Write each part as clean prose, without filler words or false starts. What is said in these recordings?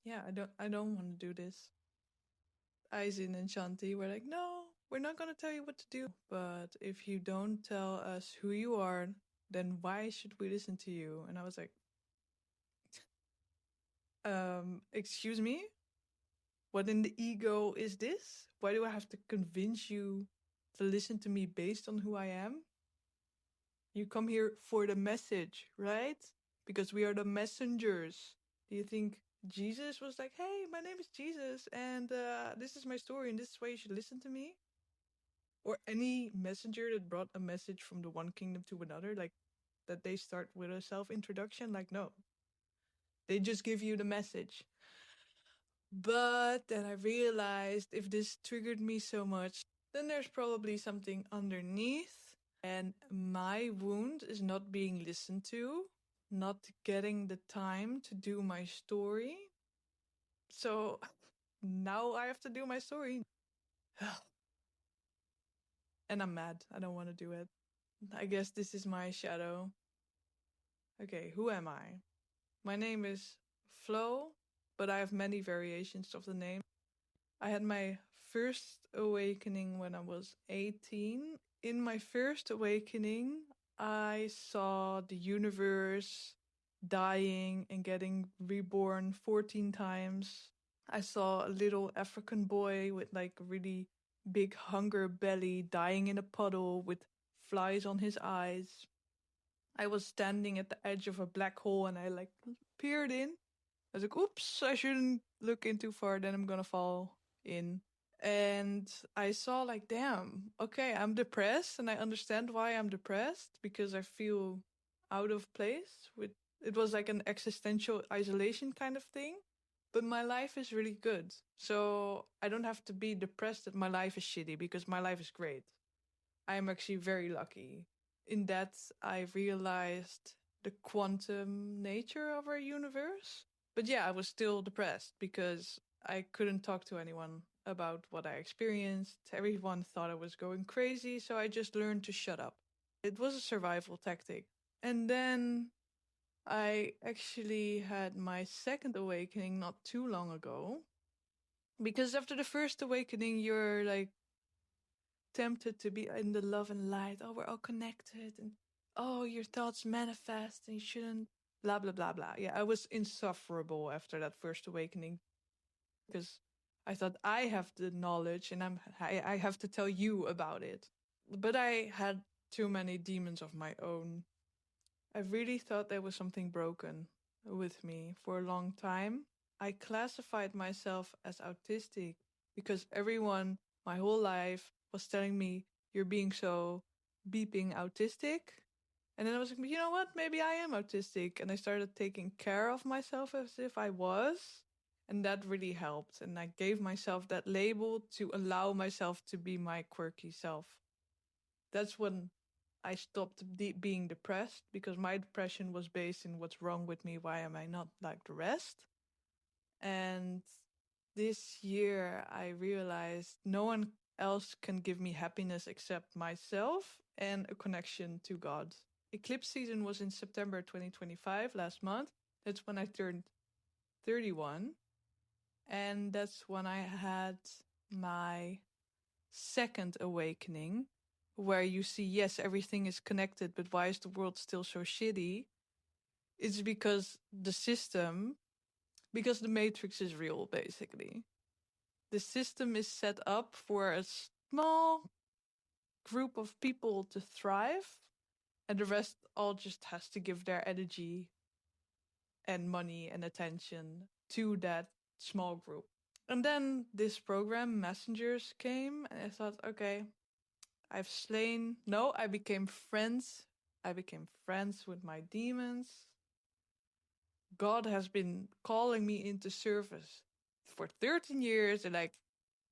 yeah, I don't want to do this. Aisin and Shanti were like, no, we're not going to tell you what to do. But if you don't tell us who you are, then why should we listen to you? And I was like, excuse me? What in the ego is this? Why do I have to convince you to listen to me based on who I am? You come here for the message, right? Because we are the messengers. Do you think Jesus was like, hey, my name is Jesus, and this is my story, and this is why you should listen to me? Or any messenger that brought a message from the one kingdom to another, like that they start with a self introduction? Like, no, they just give you the message. But then I realized if this triggered me so much, then there's probably something underneath. And my wound is not being listened to, not getting the time to do my story. So now I have to do my story. And I'm mad. I don't want to do it. I guess this is my shadow. Okay, who am I? My name is Flo, but I have many variations of the name. I had my first awakening when I was 18. In my first awakening, I saw the universe dying and getting reborn 14 times. I saw a little African boy with like a really big hunger belly dying in a puddle with flies on his eyes. I was standing at the edge of a black hole and I like peered in. I was like, oops, I shouldn't look in too far, then I'm gonna fall in. And I saw like, damn, okay, I'm depressed and I understand why I'm depressed because I feel out of place with it was like an existential isolation kind of thing. But my life is really good. So I don't have to be depressed that my life is shitty because my life is great. I am actually very lucky. In that I realized the quantum nature of our universe. But yeah, I was still depressed because I couldn't talk to anyone about what I experienced. Everyone thought I was going crazy, so I just learned to shut up. It was a survival tactic. And then I actually had my second awakening not too long ago. Because after the first awakening, you're like tempted to be in the love and light. Oh, we're all connected, and oh, your thoughts manifest, and you shouldn't. Blah blah blah blah. Yeah, I was insufferable after that first awakening because I thought I have the knowledge and I have to tell you about it. But I had too many demons of my own. I really thought there was something broken with me for a long time. I classified myself as autistic because everyone my whole life was telling me you're being so beeping autistic. And then I was like, you know what? Maybe I am autistic. And I started taking care of myself as if I was. And that really helped. And I gave myself that label to allow myself to be my quirky self. That's when I stopped being depressed because my depression was based in what's wrong with me. Why am I not like the rest? And this year, I realized no one else can give me happiness except myself and a connection to God. Eclipse season was in September 2025, last month. That's when I turned 31. And that's when I had my second awakening, where you see, yes, everything is connected, but why is the world still so shitty? It's because the system, because the matrix is real, basically. The system is set up for a small group of people to thrive, and the rest all just has to give their energy and money and attention to that small group. And then this program, Messengers, came, and I thought, okay, I've slain. No, I became friends. I became friends with my demons. God has been calling me into service for 13 years, and I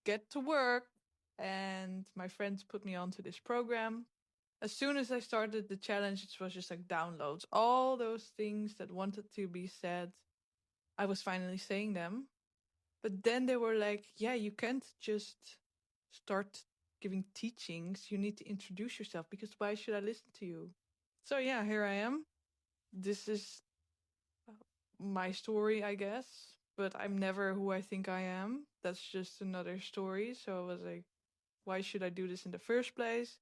get to work. And my friends put me onto this program. As soon as I started the challenge, it was just like downloads. All those things that wanted to be said, I was finally saying them. But then they were like, yeah, you can't just start giving teachings. You need to introduce yourself because why should I listen to you? So yeah, here I am. This is my story, I guess. but I'm never who I think I am. That's just another story. So I was like, why should I do this in the first place?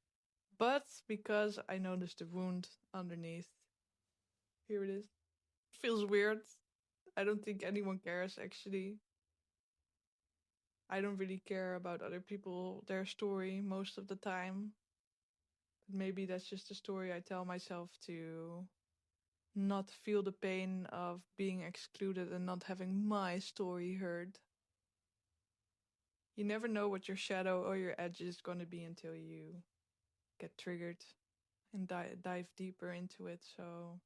But because I noticed the wound underneath. Here it is. Feels weird. I don't think anyone cares actually. I don't really care about other people, their story most of the time. But maybe that's just a story I tell myself to not feel the pain of being excluded and not having my story heard. You never know what your shadow or your edge is going to be until you get triggered and dive deeper into it. So